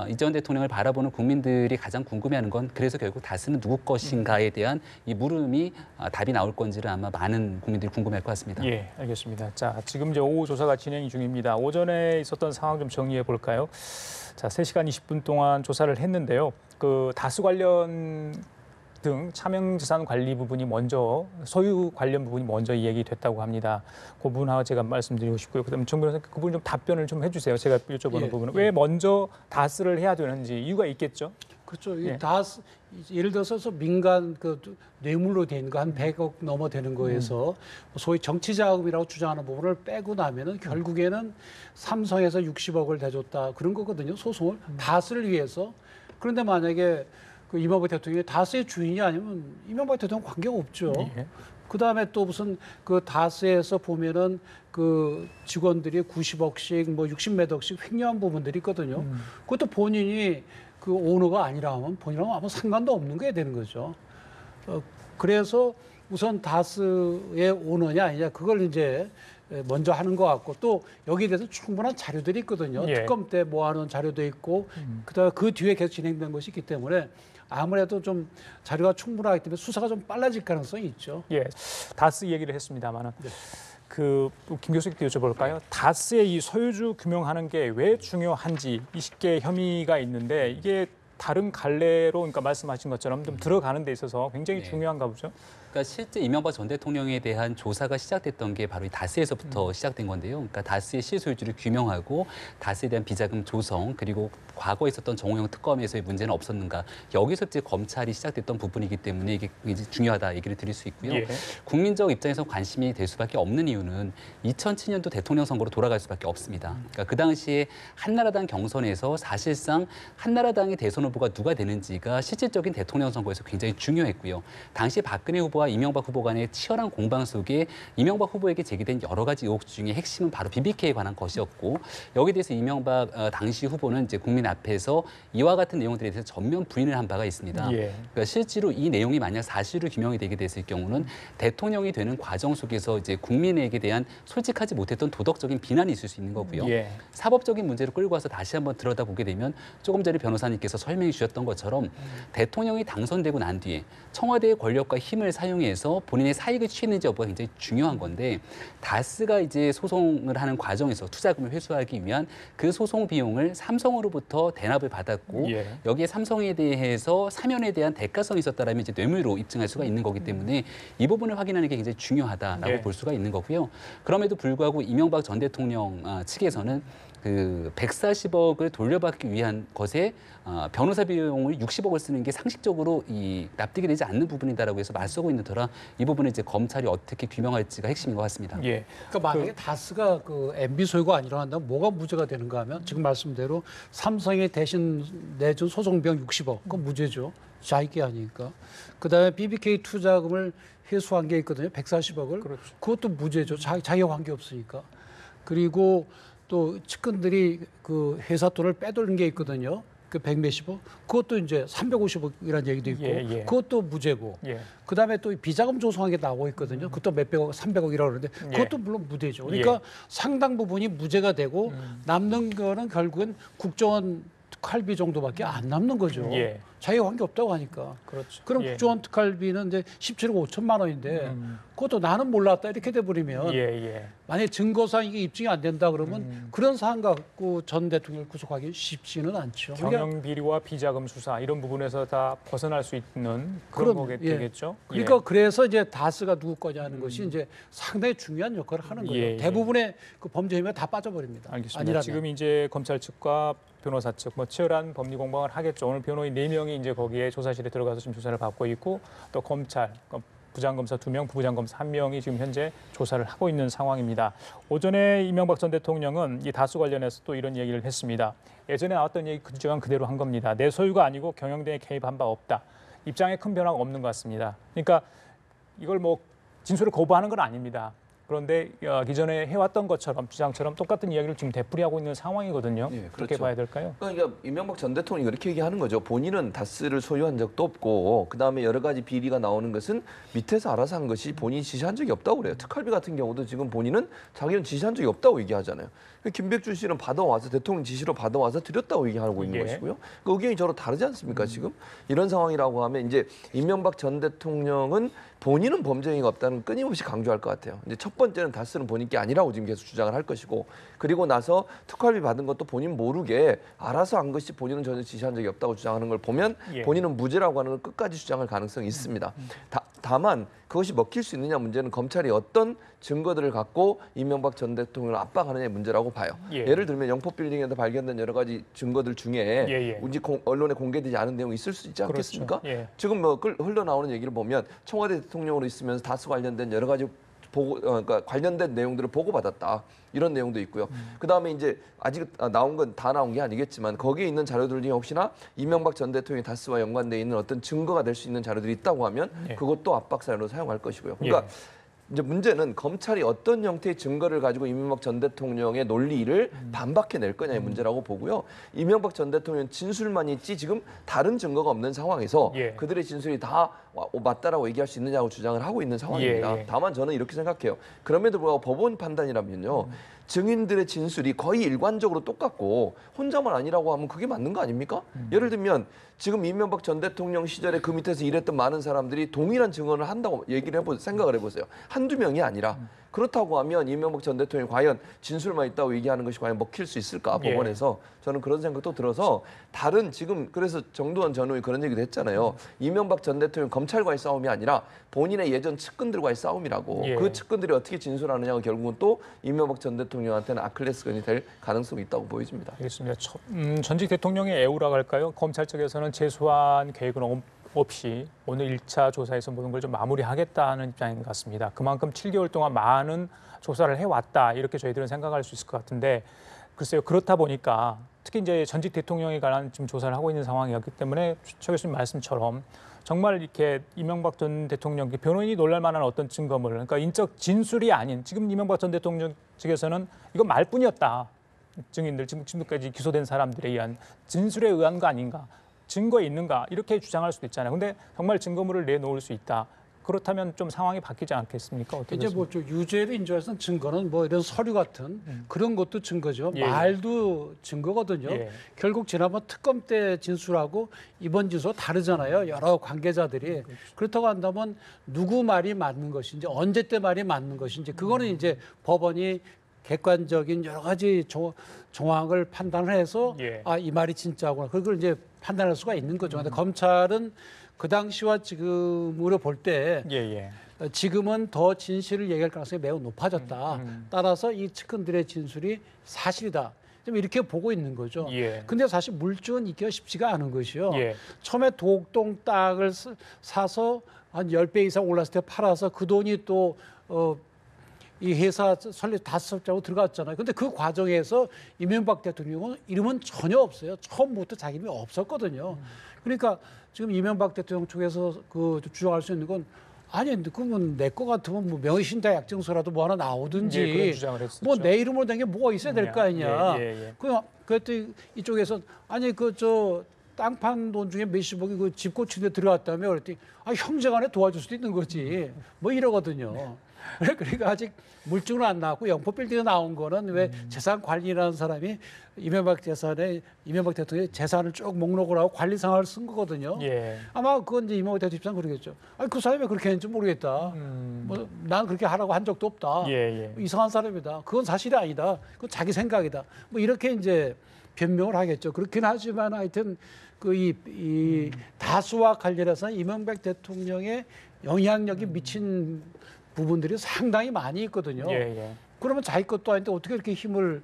이 전 대통령을 바라보는 국민들이 가장 궁금해하는 건 그래서 결국 다스는 누구 것인가에 대한 이 물음이 답이 나올 건지를 아마 많은 국민들이 궁금해할 것 같습니다. 예, 알겠습니다. 자, 지금 이제 오후 조사가 진행 중입니다. 오전에 있었던 상황 좀 정리해 볼까요? 자, 3시간 20분 동안 조사를 했는데요. 그 다수 관련 등 차명재산 관리 부분이 먼저 소유 관련 부분이 먼저 이야기됐다고 합니다. 그 부분하고 제가 말씀드리고 싶고요. 그다음에 정 변호사님 그 부분 좀 답변을 좀 해주세요. 제가 여쭤보는 예, 부분은 예. 왜 먼저 다스를 해야 되는지 이유가 있겠죠. 그렇죠. 예. 예를 들어서 민간 그 뇌물로 된 거 한 100억 넘어 되는 거에서 소위 정치 자금이라고 주장하는 부분을 빼고 나면은 결국에는 삼성에서 60억을 대줬다 그런 거거든요. 소송을 다스를 위해서. 그런데 만약에 그 이명박 대통령이 다스의 주인이 아니면 이명박 대통령 관계가 없죠. 예. 그다음에 또 무슨 그 다스에서 보면은 그 직원들이 90억씩 뭐 60몇 억씩 횡령한 부분들이 있거든요. 그것도 본인이 그 오너가 아니라 하면 본인하고 아무 상관도 없는 게 되는 거죠. 그래서 우선 다스의 오너냐 아니냐 그걸 이제 먼저 하는 것 같고 또 여기에 대해서 충분한 자료들이 있거든요. 예. 특검 때 모아놓은 자료도 있고 그다음에 그 뒤에 계속 진행된 것이 있기 때문에 아무래도 좀 자료가 충분하기 때문에 수사가 좀 빨라질 가능성이 있죠. 예, 다스 얘기를 했습니다만은 네. 김 교수님께 여쭤볼까요? 다스의 이 소유주 규명하는 게 왜 중요한지 20개 혐의가 있는데 이게 다른 갈래로 그러니까 말씀하신 것처럼 좀 들어가는 데 있어서 굉장히 네. 중요한가 보죠. 그러니까 실제 이명박 전 대통령에 대한 조사가 시작됐던 게 바로 이 다스에서부터 시작된 건데요. 그러니까 다스의 실소유주를 규명하고 다스에 대한 비자금 조성 그리고 과거에 있었던 정호영 특검에서의 문제는 없었는가 여기서 이제 검찰이 시작됐던 부분이기 때문에 이게 이제 중요하다 얘기를 드릴 수 있고요. 예. 국민적 입장에서 관심이 될 수밖에 없는 이유는 2007년도 대통령 선거로 돌아갈 수밖에 없습니다. 그러니까 그 당시에 한나라당 경선에서 사실상 한나라당의 대선 후보가 누가 되는지가 실질적인 대통령 선거에서 굉장히 중요했고요. 당시 박근혜 후보와 이명박 후보 간의 치열한 공방 속에 이명박 후보에게 제기된 여러 가지 의혹 중에 핵심은 바로 BBK에 관한 것이었고 여기에 대해서 이명박 당시 후보는 이제 국민 앞에서 이와 같은 내용들에 대해서 전면 부인을 한 바가 있습니다. 예. 그러니까 실제로 이 내용이 만약 사실로 규명이 되게 됐을 경우는 대통령이 되는 과정 속에서 이제 국민에게 대한 솔직하지 못했던 도덕적인 비난이 있을 수 있는 거고요. 예. 사법적인 문제로 끌고 와서 다시 한번 들여다보게 되면 조금 전에 변호사님께서 설명해 주셨던 것처럼 대통령이 당선되고 난 뒤에 청와대의 권력과 힘을 사용해서 본인의 사익을 취했는지 여부가 굉장히 중요한 건데 다스가 이제 소송을 하는 과정에서 투자금을 회수하기 위한 그 소송 비용을 삼성으로부터 대납을 받았고 예. 여기에 삼성에 대해서 사면에 대한 대가성이 있었다라면 이제 뇌물로 입증할 수가 있는 거기 때문에 이 부분을 확인하는 게 굉장히 중요하다라고 예. 볼 수가 있는 거고요. 그럼에도 불구하고 이명박 전 대통령 측에서는 그 140억을 돌려받기 위한 것에 변호사 비용을 60억을 쓰는 게 상식적으로 납득이 되지 않는 부분이다라고 해서 맞서고 있는 터라 이 부분을 이제 검찰이 어떻게 규명할지가 핵심인 것 같습니다. 예. 그러니까 만약에 다스가 그 MB 소유가 안 일어난다면 뭐가 문제가 되는가 하면 지금 말씀대로 삼성이 대신 내준 소송 비용 60억 그건 무죄죠. 자익이 아니니까. 그다음에 BBK 투자금을 회수한 게 있거든요. 140억을. 그렇죠. 그것도 무죄죠. 자기가 관계 없으니까. 그리고 또 측근들이 그 회사 돈을 빼돌린 게 있거든요. 그 100몇십억, 그것도 이제 350억이라는 얘기도 있고, 예, 예. 그것도 무죄고, 예. 그 다음에 또 비자금 조성한 게 나오고 있거든요. 그것도 몇백억, 300억이라고 그러는데, 그것도 물론 무죄죠. 그러니까 상당 부분이 무죄가 되고, 남는 거는 결국은 국정원 특활비 정도밖에 안 남는 거죠. 예. 자기가 관계 없다고 하니까. 그렇죠. 그럼 예. 국정원 특활비는 이제 17억 5천만 원인데, 그것도 나는 몰랐다 이렇게 돼버리면, 예, 예. 만약에 증거상 이게 입증이 안 된다 그러면 그런 사안 갖고 전 대통령을 구속하기 쉽지는 않죠. 경영 비리와 비자금 수사 이런 부분에서 다 벗어날 수 있는 그런 거겠 예. 되겠죠. 그러니까 그래서 이제 다스가 누구 거냐 하는 것이 이제 상당히 중요한 역할을 하는 거예요. 예, 예. 대부분의 그 범죄 혐의가 다 빠져버립니다. 알겠습니다. 아니라면. 지금 이제 검찰 측과 변호사 측 뭐 치열한 법리 공방을 하겠죠. 오늘 변호인 4명이 이제 거기에 조사실에 들어가서 지금 조사를 받고 있고 또 검찰 부장검사 2명, 부부장검사 1명이 지금 현재 조사를 하고 있는 상황입니다. 오전에 이명박 전 대통령은 이 다수 관련해서 또 이런 얘기를 했습니다. 예전에 나왔던 얘기 그 주장은 그대로 한 겁니다. 내 소유가 아니고 경영대에 개입한 바 없다. 입장에 큰 변화가 없는 것 같습니다. 그러니까 이걸 뭐 진술을 거부하는 건 아닙니다. 그런데 기존에 해왔던 것처럼 주장처럼 똑같은 이야기를 지금 되풀이하고 있는 상황이거든요. 예, 그렇게 그렇죠. 봐야 될까요? 그러니까 이명박 전 대통령이 그렇게 얘기하는 거죠. 본인은 다스를 소유한 적도 없고 그다음에 여러 가지 비리가 나오는 것은 밑에서 알아서 한 것이 본인이 지시한 적이 없다고 그래요. 특활비 같은 경우도 지금 본인은 자기는 지시한 적이 없다고 얘기하잖아요. 김백준 씨는 받아와서 대통령 지시로 받아와서 드렸다고 얘기하고 있는 예. 것이고요. 그 의견이 저로 다르지 않습니까 지금? 이런 상황이라고 하면 이제 이명박 전 대통령은 본인은 범죄 행위가 없다는 끊임없이 강조할 것 같아요. 이제 첫 번째는 다스는 본인 게 아니라고 지금 계속 주장을 할 것이고 그리고 나서 특활비 받은 것도 본인 모르게 알아서 한 것이 본인은 전혀 지시한 적이 없다고 주장하는 걸 보면 예. 본인은 무죄라고 하는 걸 끝까지 주장할 가능성이 있습니다. 다만 그것이 먹힐 수 있느냐 문제는 검찰이 어떤 증거들을 갖고 이명박 전 대통령을 압박하느냐의 문제라고 봐요. 예. 예를 들면 영포 빌딩에서 발견된 여러 가지 증거들 중에 예. 언론에 공개되지 않은 내용이 있을 수 있지 않겠습니까? 그렇죠. 예. 지금 뭐 흘러나오는 얘기를 보면 청와대 대통령으로 있으면서 다스 관련된 여러 가지 그러니까 관련된 내용들을 보고받았다 이런 내용도 있고요. 그다음에 이제 아직 나온 건 다 나온 게 아니겠지만 거기에 있는 자료들 중에 혹시나 이명박 전 대통령이 다스와 연관돼 있는 어떤 증거가 될 수 있는 자료들이 있다고 하면 예. 그것도 압박 사료로 사용할 것이고요. 그러니까 예. 이제 문제는 검찰이 어떤 형태의 증거를 가지고 이명박 전 대통령의 논리를 반박해낼 거냐의 문제라고 보고요. 이명박 전 대통령 진술만 있지 지금 다른 증거가 없는 상황에서 예. 그들의 진술이 다 맞다라고 얘기할 수 있느냐고 주장을 하고 있는 상황입니다. 예. 다만 저는 이렇게 생각해요. 그럼에도 불구하고 법원 판단이라면요. 증인들의 진술이 거의 일관적으로 똑같고 혼자만 아니라고 하면 그게 맞는 거 아닙니까? 예를 들면 지금 이명박 전 대통령 시절에 그 밑에서 일했던 많은 사람들이 동일한 증언을 한다고 생각을 해보세요. 한두 명이 아니라 그렇다고 하면 이명박 전 대통령이 과연 진술만 있다고 얘기하는 것이 과연 먹힐 수 있을까 예. 법원에서 저는 그런 생각도 들어서 다른 지금 그래서 정두원 전 의원이 그런 얘기도 했잖아요. 이명박 전 대통령 검찰과의 싸움이 아니라 본인의 예전 측근들과의 싸움이라고 예. 그 측근들이 어떻게 진술하느냐가 결국은 또 이명박 전 대통령한테는 아킬레스건이 될 가능성이 있다고 보여집니다. 알겠습니다. 전직 대통령의 애우라고 할까요? 검찰 측에서는 재소환 계획은 없이 오늘 1차 조사에서 모든 걸 좀 마무리하겠다는 입장인 것 같습니다. 그만큼 7개월 동안 많은 조사를 해왔다 이렇게 저희들은 생각할 수 있을 것 같은데 글쎄요. 그렇다 보니까 특히 이제 전직 대통령에 관한 지금 조사를 하고 있는 상황이었기 때문에 최 교수님 말씀처럼 정말 이렇게 이명박 전 대통령 변호인이 놀랄 만한 어떤 증거물 그러니까 인적 진술이 아닌 지금 이명박 전 대통령 측에서는 이건 말뿐이었다. 증인들 지금까지 기소된 사람들에 의한 진술에 의한 거 아닌가. 증거 있는가 이렇게 주장할 수도 있잖아요. 근데 정말 증거물을 내놓을 수 있다. 그렇다면 좀 상황이 바뀌지 않겠습니까? 어떻게 이제 뭐 유죄를 인정해서는 증거는 뭐 이런 서류 같은 그런 것도 증거죠. 예. 말도 증거거든요. 예. 결국 지난번 특검 때 진술하고 이번 진술 다르잖아요. 여러 관계자들이 그렇다고 한다면 누구 말이 맞는 것인지 언제 때 말이 맞는 것인지 그거는 이제 법원이 객관적인 여러 가지 정황을 판단을 해서 예. 이 말이 진짜구나. 그걸 이제 판단할 수가 있는 거죠. 근데 검찰은 그 당시와 지금으로 볼 때 예. 지금은 더 진실을 얘기할 가능성이 매우 높아졌다. 따라서 이 측근들의 진술이 사실이다. 좀 이렇게 보고 있는 거죠. 예. 근데 사실 물증은 있기가 쉽지가 않은 것이요. 예. 처음에 독동 땅을 사서 한 10배 이상 올랐을 때 팔아서 그 돈이 또 이 회사 설립 다섯 자고 들어갔잖아요. 근데 그 과정에서 이명박 대통령은 이름은 전혀 없어요. 처음부터 자기 이름이 없었거든요. 그러니까 지금 이명박 대통령 쪽에서 그 주장할 수 있는 건 아니 그러면 내 거 같으면 뭐 명의신탁 약정서라도 뭐 하나 나오든지 예, 그런 주장을 했었죠. 뭐 내 이름으로 된 게 뭐가 있어야 될 거 아니냐. 예. 그랬더니 이쪽에서 아니 그 저 땅판 돈 중에 몇십억이 그 집 고치는데 들어갔다며 그랬더니 아 형제간에 도와줄 수도 있는 거지 뭐 이러거든요. 그러니까 아직 물증은 안 나왔고 영포 빌딩에 나온 거는 왜 재산 관리라는 사람이 이명박 대통령의 재산을 쭉 목록을 하고 관리 상황을 쓴 거거든요. 예. 아마 그건 이제 이명박 대통령 입장 그러겠죠. 아니 그 사람이 왜 그렇게 했는지 모르겠다. 뭐 난 그렇게 하라고 한 적도 없다. 예. 이상한 사람이다. 그건 사실이 아니다. 그건 자기 생각이다. 뭐 이렇게 이제 변명을 하겠죠. 그렇긴 하지만 하여튼 그 이 다수와 관련해서 이명박 대통령의 영향력이 미친 부분들이 상당히 많이 있거든요. 예. 그러면 자기 것도 아닌데 어떻게 이렇게 힘을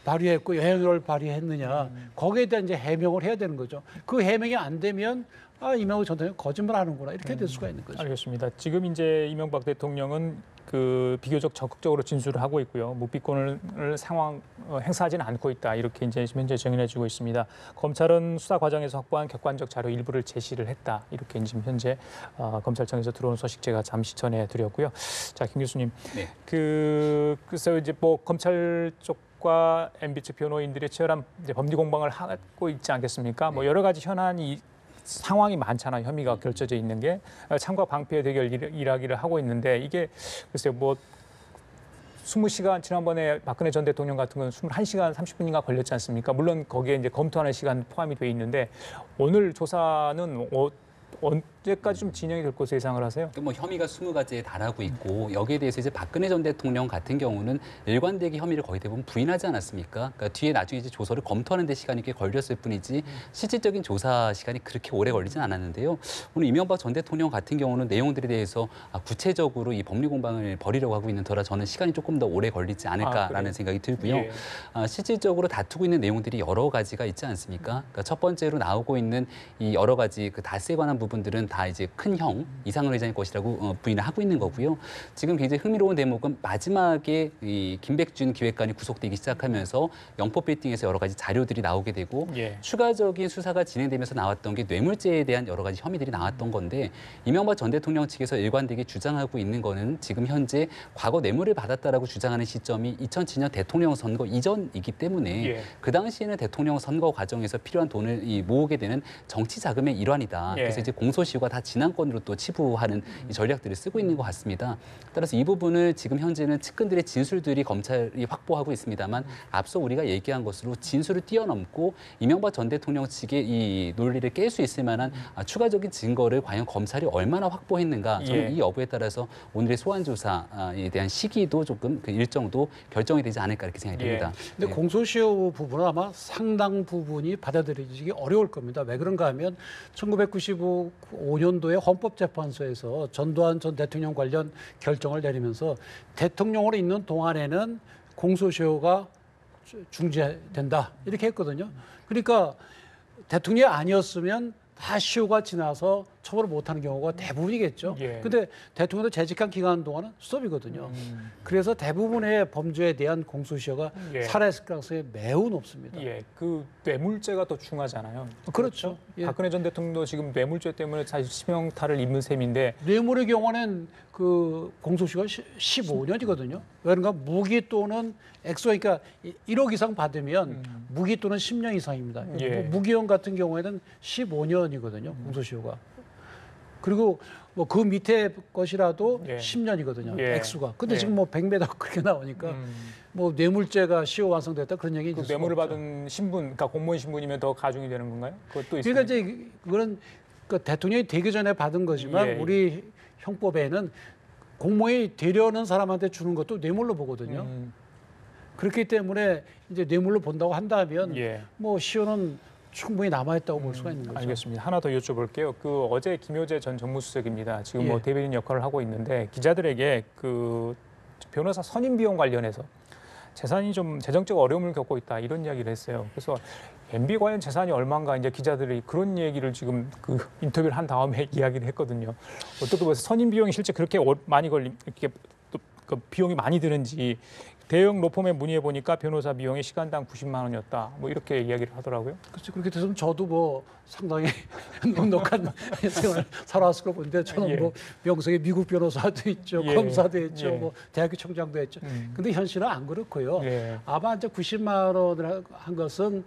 발휘했고 영향력을 발휘했느냐. 거기에 대한 이제 해명을 해야 되는 거죠. 그 해명이 안 되면 아, 이명박 전 대통령 거짓말하는구나 이렇게 될 수가 있는 거죠. 알겠습니다. 지금 이제 이명박 대통령은 그 비교적 적극적으로 진술을 하고 있고요. 묵비권을 행사하지는 않고 있다. 이렇게 이제 현재 정의해주고 있습니다. 검찰은 수사 과정에서 확보한 객관적 자료 일부를 제시를 했다. 이렇게 지금 현재 검찰청에서 들어온 소식 제가 잠시 전해드렸고요. 자, 김 교수님, 네. 글쎄요 이제 뭐 검찰 쪽과 MB 측 변호인들의 치열한 이제 법리 공방을 하고 있지 않겠습니까? 뭐 여러 가지 현안이 상황이 많잖아요. 혐의가 결정져 있는 게 참과 방패의 대결 이야기를 하고 있는데 이게 글쎄요 뭐 20시간 지난번에 박근혜 전 대통령 같은 건 21시간 30분인가 걸렸지 않습니까? 물론 거기에 이제 검토하는 시간 포함이 돼 있는데 오늘 조사는 언제까지 좀 진행이 될 것으로 예상을 하세요? 뭐 혐의가 20가지에 달하고 있고 여기에 대해서 이제 박근혜 전 대통령 같은 경우는 일관되게 혐의를 거의 대부분 부인하지 않았습니까? 그러니까 뒤에 나중에 이제 조서를 검토하는 데 시간이 꽤 걸렸을 뿐이지 실질적인 조사 시간이 그렇게 오래 걸리진 않았는데요. 오늘 이명박 전 대통령 같은 경우는 내용들에 대해서 구체적으로 이 법리 공방을 벌이려고 하고 있는 터라 저는 시간이 조금 더 오래 걸리지 않을까라는 생각이 들고요. 예. 실질적으로 다투고 있는 내용들이 여러 가지가 있지 않습니까? 그러니까 첫 번째로 나오고 있는 이 여러 가지 그 닷새에 관한 부분들은 다 이제 큰 형 이상을 회장의 것이라고 부인을 하고 있는 거고요. 지금 굉장히 흥미로운 대목은 마지막에 이 김백준 기획관이 구속되기 시작하면서 영포 빌딩에서 여러 가지 자료들이 나오게 되고 예. 추가적인 수사가 진행되면서 나왔던 게 뇌물죄에 대한 여러 가지 혐의들이 나왔던 건데 이명박 전 대통령 측에서 일관되게 주장하고 있는 거는 지금 현재 과거 뇌물을 받았다라고 주장하는 시점이 2007년 대통령 선거 이전이기 때문에 예. 그 당시에는 대통령 선거 과정에서 필요한 돈을 모으게 되는 정치 자금의 일환이다. 예. 그래서 이제 공소시효가 다 지난건으로 또 치부하는 이 전략들을 쓰고 있는 것 같습니다. 따라서 이 부분을 지금 현재는 측근들의 진술들이 검찰이 확보하고 있습니다만 앞서 우리가 얘기한 것으로 진술을 뛰어넘고 이명박 전 대통령 측의 이 논리를 깰 수 있을 만한 추가적인 증거를 과연 검찰이 얼마나 확보했는가 저는 예. 이 여부에 따라서 오늘의 소환 조사에 대한 시기도 조금 그 일정도 결정이 되지 않을까 이렇게 생각이 듭니다. 근데 네. 공소시효 부분은 아마 상당 부분이 받아들여지기 어려울 겁니다. 왜 그런가 하면 1995년도에 헌법재판소에서 전두환 전 대통령 관련 결정을 내리면서 대통령으로 있는 동안에는 공소시효가 중지된다 이렇게 했거든요. 그러니까 대통령이 아니었으면 다 시효가 지나서 처벌을 못하는 경우가 대부분이겠죠. 예. 근데 대통령도 재직한 기간 동안은 스톱이거든요. 그래서 대부분의 범죄에 대한 공소시효가 예. 살아있을 가능성이 매우 높습니다. 예, 그 뇌물죄가 더 중하잖아요. 그렇죠. 예. 박근혜 전 대통령도 지금 뇌물죄 때문에 사실 치명타를 입는 셈인데 뇌물의 경우는 그 공소시효가 15년이거든요. 그러니까 무기 또는 액수 그러니까 1억 이상 받으면 무기 또는 10년 이상입니다. 예. 무기형 같은 경우에는 15년이거든요. 공소시효가. 그리고 뭐 그 밑에 것이라도 예. 10년이거든요. 예. 액수가. 근데 예. 지금 뭐 100m 그렇게 나오니까 뭐 뇌물죄가 시효 완성됐다 그런 얘기 그 있을 수가 뇌물을 없죠. 받은 신분, 그러니까 공무원 신분이면 더 가중이 되는 건가요? 그것도 있습니까? 그러니까 이제 그거는 그 대통령이 되기 전에 받은 거지만 예. 우리 형법에는 공무원이 되려는 사람한테 주는 것도 뇌물로 보거든요. 그렇기 때문에 이제 뇌물로 본다고 한다면 예. 뭐 시효는 충분히 남아있다고 볼 수가 있는 거죠. 알겠습니다. 하나 더 여쭤볼게요. 그 어제 김효재 전 정무수석입니다. 지금 뭐 예. 대변인 역할을 하고 있는데 기자들에게 그 변호사 선임 비용 관련해서 재산이 좀 재정적 어려움을 겪고 있다 이런 이야기를 했어요. 그래서 MB 과연 재산이 얼마인가 이제 기자들이 그런 얘기를 지금 그 인터뷰를 한 다음에 이야기를 했거든요. 어떻게 보세요? 선임 비용이 실제 그렇게 많이 이렇게 또 그 비용이 많이 드는지 대형 로펌에 문의해 보니까 변호사 비용이 시간당 90만 원이었다. 뭐 이렇게 이야기를 하더라고요. 그렇죠. 그렇게 되면 저도 뭐 상당히 넉넉한 생활을 살아왔을 거 본데 저는 예. 뭐 명성의 미국 변호사도 있죠, 예. 검사도 했죠, 예. 뭐 대학교 총장도 했죠. 근데 현실은 안 그렇고요. 예. 아마 이제 90만 원을 한 것은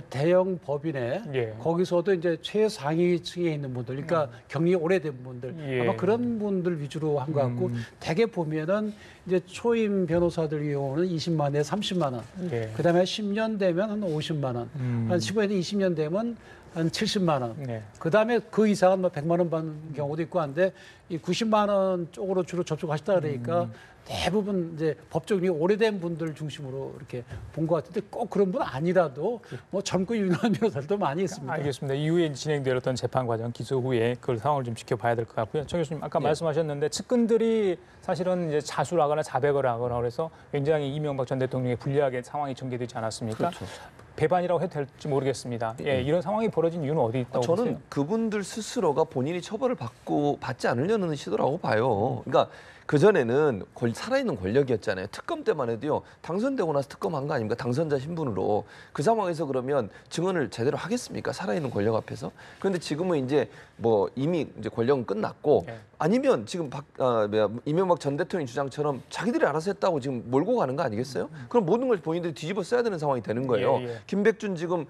대형 법인에 예. 거기서도 이제 최상위층에 있는 분들, 그러니까 경력이 오래된 분들, 예. 아마 그런 분들 위주로 한 것 같고 대개 보면은 이제 초임 변호사들 경우는 20만 에 30만 원, 예. 그다음에 10년 되면 한 50만 원, 한 15년, 20년 되면 한 70만 원. 네. 그다음에 그 이상은 뭐 100만 원 받는 경우도 있고 한데 이 90만 원 쪽으로 주로 접촉하시다 그러니까 대부분 이제 법조인이 오래된 분들 중심으로 이렇게 본 것 같은데 꼭 그런 분 아니라도 뭐 젊고 유능한 변호사들도 많이 있습니다. 알겠습니다. 이후에 진행되었던 재판 과정, 기소 후에 그 상황을 좀 지켜봐야 될 것 같고요. 정 교수님 아까 말씀하셨는데 측근들이 사실은 이제 자수를 하거나 자백을 하거나 그래서 굉장히 이명박 전 대통령에 불리하게 상황이 전개되지 않았습니까? 그렇죠. 배반이라고 해도 될지 모르겠습니다. 예, 이런 상황이 벌어진 이유는 어디 있다고 저는 보세요? 그분들 스스로가 본인이 처벌을 받지 않으려는 시도라고 봐요. 그러니까 그전에는 살아있는 권력이었잖아요. 특검 때만 해도요. 당선되고 나서 특검한 거 아닙니까? 당선자 신분으로. 그 상황에서 그러면 증언을 제대로 하겠습니까? 살아있는 권력 앞에서. 그런데 지금은 이제 뭐 이미 이제 권력은 끝났고 네. 아니면 지금 이명박 전 대통령 주장처럼 자기들이 알아서 했다고 지금 몰고 가는 거 아니겠어요? 그럼 모든 걸 본인들이 뒤집어 써야 되는 상황이 되는 거예요. 예, 예. 김백준 지금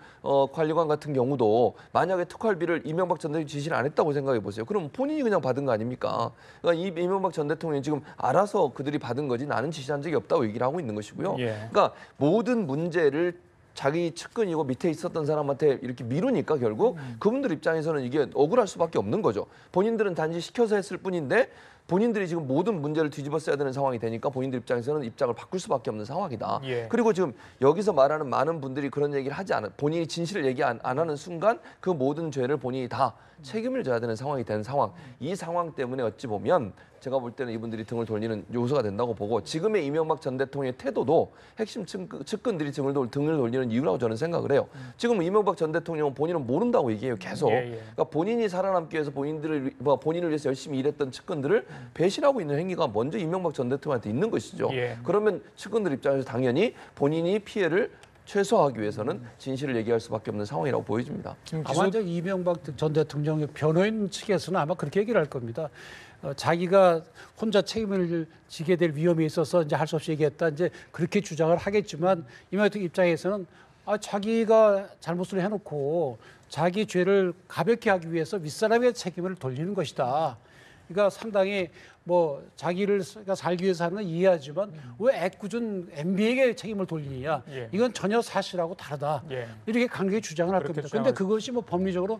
관리관 같은 경우도 만약에 특활비를 이명박 전 대통령이 지시를 안 했다고 생각해 보세요. 그럼 본인이 그냥 받은 거 아닙니까? 그러니까 이명박 전 대통령이 지금 알아서 그들이 받은 거지 나는 지시한 적이 없다고 얘기를 하고 있는 것이고요. 예. 그러니까 모든 문제를 자기 측근이고 밑에 있었던 사람한테 이렇게 미루니까 결국 그분들 입장에서는 이게 억울할 수밖에 없는 거죠. 본인들은 단지 시켜서 했을 뿐인데 본인들이 지금 모든 문제를 뒤집어 써야 되는 상황이 되니까 본인들 입장에서는 입장을 바꿀 수밖에 없는 상황이다. 예. 그리고 지금 여기서 말하는 많은 분들이 그런 얘기를 하지 않은 본인이 진실을 얘기 안 하는 순간 그 모든 죄를 본인이 다 책임을 져야 되는 상황이 된 상황. 이 상황 때문에 어찌 보면 제가 볼 때는 이분들이 등을 돌리는 요소가 된다고 보고 지금의 이명박 전 대통령의 태도도 핵심 측근들이 등을 돌리는 이유라고 저는 생각을 해요. 지금 이명박 전 대통령은 본인은 모른다고 얘기해요. 계속. 예, 예. 그러니까 본인이 살아남기 위해서 본인을 위해서 열심히 일했던 측근들을 배신하고 있는 행위가 먼저 이명박 전 대통령한테 있는 것이죠. 예. 그러면 측근들 입장에서 당연히 본인이 피해를 최소화하기 위해서는 진실을 얘기할 수밖에 없는 상황이라고 보여집니다. 아마 이제 이명박 전 대통령의 변호인 측에서는 아마 그렇게 얘기를 할 겁니다. 자기가 혼자 책임을 지게 될 위험이 있어서 이제 할 수 없이 얘기했다. 이제 그렇게 주장을 하겠지만 이명박 입장에서는 자기가 잘못을 해놓고 자기 죄를 가볍게 하기 위해서 윗사람의 책임을 돌리는 것이다. 그러니까 상당히 뭐 자기를 살기 위해서 하는 건 이해하지만 왜 애꿎은 MB에게 책임을 돌리느냐. 예. 이건 전혀 사실하고 다르다. 예. 이렇게 강하게 주장을 할 그렇게 겁니다. 그런데 그것이 뭐 법리적으로